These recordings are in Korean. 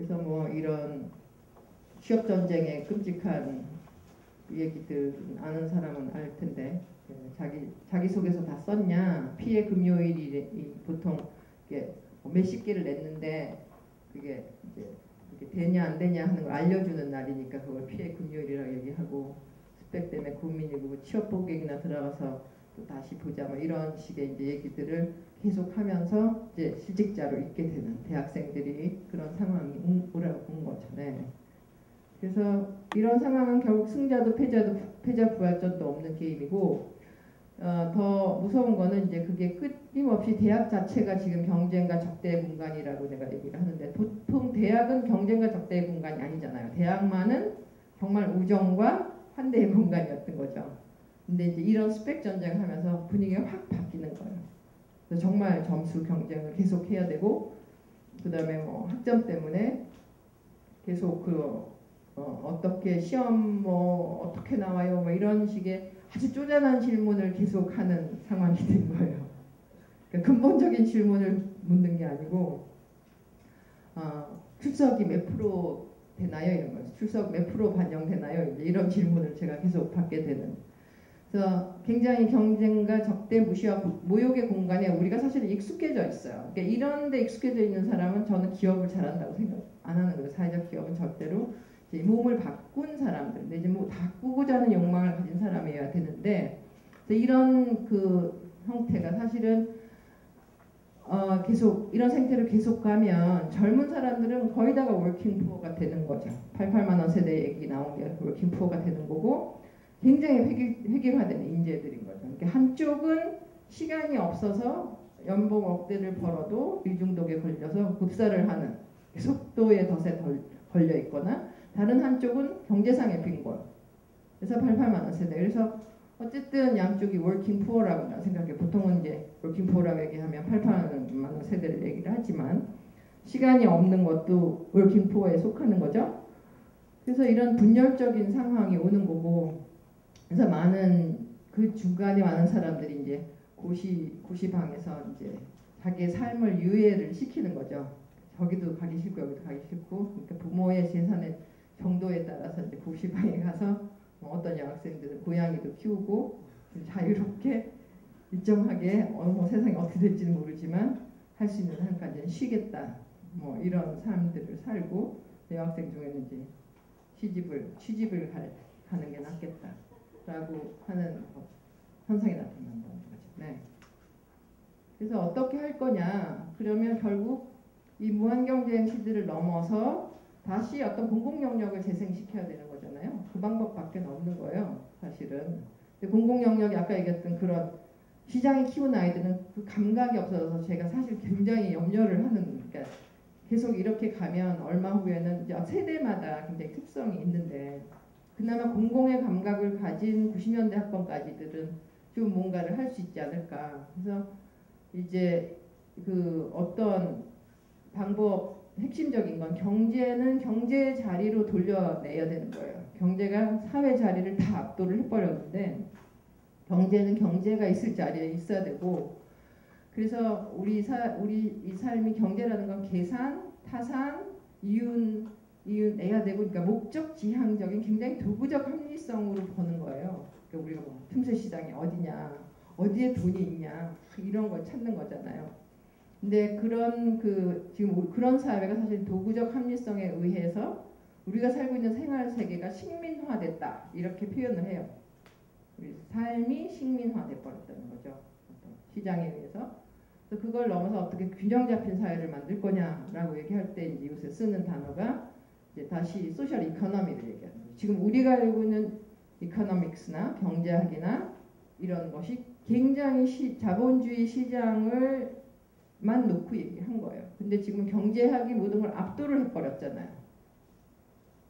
그래서 뭐 이런 취업 전쟁의 끔찍한 얘기들 아는 사람은 알 텐데 자기 속에서 다 썼냐? 피해 금요일이 보통 몇십 개를 냈는데 그게 이제 되냐 안 되냐 하는 걸 알려주는 날이니까 그걸 피해 금요일이라고 얘기하고 스펙 때문에 고민이고 취업 보객이나 들어가서 또 다시 보자 뭐 이런 식의 이제 얘기들을 계속하면서 이제 실직자로 있게 되는 대학생들이 그런 상황이 온 거죠. 네. 그래서 이런 상황은 결국 승자도 패자 부활전도 없는 게임이고 더 무서운 거는 이제 그게 끊임없이 대학 자체가 지금 경쟁과 적대의 공간이라고 내가 얘기를 하는데 보통 대학은 경쟁과 적대의 공간이 아니잖아요. 대학만은 정말 우정과 환대의 공간이었던 거죠. 근데 이제 이런 스펙 전쟁을 하면서 분위기가 확 바뀌는 거예요. 그래서 정말 점수 경쟁을 계속 해야 되고 그 다음에 뭐 학점 때문에 계속 어떻게 시험 뭐 어떻게 나와요 뭐 이런 식의 아주 쪼잔한 질문을 계속하는 상황이 된 거예요. 그러니까 근본적인 질문을 묻는 게 아니고 출석이 몇 프로 되나요 이런 거죠. 출석 몇 프로 반영되나요 이제 이런 질문을 제가 계속 받게 되는. 그래서 굉장히 경쟁과 적대 무시와 모욕의 공간에 우리가 사실 익숙해져 있어요. 그러니까 이런 데 익숙해져 있는 사람은 저는 기업을 잘한다고 생각 안 하는 거예요. 사회적 기업은 절대로 이제 몸을 바꾼 사람들, 근데 이제 뭐 바꾸고자 하는 욕망을 가진 사람이어야 되는데 이런 그 형태가 사실은 계속 이런 생태를 계속 가면 젊은 사람들은 거의 다가 월킹 푸어가 되는 거죠. 88만 원 세대 얘기 나온 게 월킹 푸어가 되는 거고 굉장히 획일화된 인재들인 거죠. 그러니까 한쪽은 시간이 없어서 연봉 억대를 벌어도 일중독에 걸려서 급사를 하는 속도의 덫에 걸려 있거나 다른 한쪽은 경제상의 빈곤. 그래서 88만 원 세대. 그래서 어쨌든 양쪽이 월킹 푸어라고 생각해요. 보통은 이제 월킹 푸어라고 얘기하면 88만 원 세대를 얘기를 하지만 시간이 없는 것도 월킹 푸어에 속하는 거죠. 그래서 이런 분열적인 상황이 오는 거고 그래서 많은 그 중간에 많은 사람들이 이제 고시방에서 이제 자기의 삶을 유예를 시키는 거죠. 저기도 가기 싫고 여기도 가기 싫고 그러니까 부모의 재산의 정도에 따라서 이제 고시방에 가서 뭐 어떤 여학생들은 고양이도 키우고 자유롭게 일정하게 뭐 세상이 어떻게 될지는 모르지만 할 수 있는 한까지는 쉬겠다 뭐 이런 삶들을 살고 여학생 중에는 이제 취집을 가는 게 낫겠다라고 하는 현상이 나타난다는 거죠. 네. 그래서 어떻게 할 거냐? 그러면 결국 이 무한경쟁 시대를 넘어서 다시 어떤 공공 영역을 재생시켜야 되는 거잖아요. 그 방법밖에 없는 거예요, 사실은. 근데 공공 영역이 아까 얘기했던 그런 시장이 키운 아이들은 그 감각이 없어서 제가 사실 굉장히 염려를 하는. 그러니까 계속 이렇게 가면 얼마 후에는 이제 세대마다 굉장히 특성이 있는데 그나마 공공의 감각을 가진 90년대 학번까지들은 좀 뭔가를 할 수 있지 않을까. 그래서 이제 그 어떤 방법 핵심적인 건 경제는 경제 자리로 돌려내야 되는 거예요. 경제가 사회 자리를 다 압도를 해버렸는데 경제는 경제가 있을 자리에 있어야 되고 그래서 우리 이 삶이 경제라는 건 계산, 타산, 이윤해야 되고 그러니까 목적 지향적인 굉장히 도구적 합리성으로 보는 거예요. 그러니까 우리가 뭐 틈새 시장이 어디냐, 어디에 돈이 있냐 이런 걸 찾는 거잖아요. 근데 지금 그런 사회가 사실 도구적 합리성에 의해서 우리가 살고 있는 생활 세계가 식민화됐다 이렇게 표현을 해요. 우리 삶이 식민화돼 버렸다는 거죠. 시장에 의해서. 그래서 그걸 넘어서 어떻게 균형 잡힌 사회를 만들 거냐라고 얘기할 때 이제 요새 쓰는 단어가 이제 다시 소셜 이코노미를 얘기하는 거죠. 지금 우리가 알고 있는 이코노믹스나 경제학이나 이런 것이 굉장히 자본주의 시장을 만 놓고 얘기한 거예요. 근데 지금 경제학이 모든 걸 압도를 해버렸잖아요.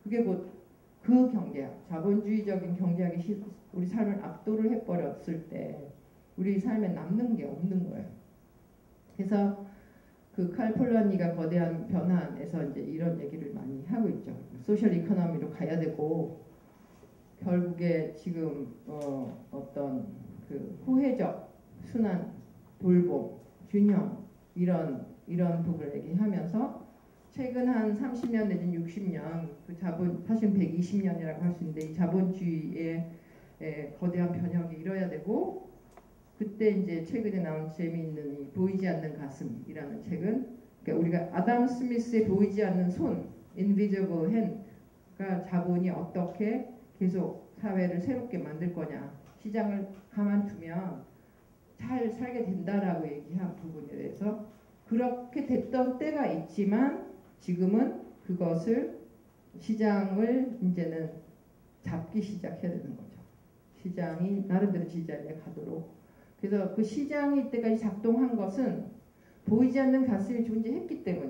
그게 곧 그 경제학, 자본주의적인 경제학이 우리 삶을 압도를 해버렸을 때 우리 삶에 남는 게 없는 거예요. 그래서 그 칼 폴라니가 거대한 변환에서 이제 이런 얘기를 많이 하고 있죠. 소셜 이코노미로 가야 되고 결국에 지금 어떤 그 호혜적 순환, 돌봄, 균형 이런 부분을 얘기하면서 최근 한 30년 내지 60년 그 자본 사실 120년이라고 할 수 있는데 이 자본주의의 거대한 변혁이 일어야 되고 그때 이제 최근에 나온 재미있는 이 보이지 않는 가슴이라는 책은 그러니까 우리가 아담 스미스의 보이지 않는 손 (invisible hand)가 자본이 어떻게 계속 사회를 새롭게 만들 거냐 시장을 가만두면 잘 살게 된다라고 얘기한 부분에 대해서 그렇게 됐던 때가 있지만 지금은 그것을 시장을 이제는 잡기 시작해야 되는 거죠. 시장이 나름대로 지지자리에 가도록. 그래서 그 시장이 이때까지 작동한 것은 보이지 않는 가슴이 존재했기 때문에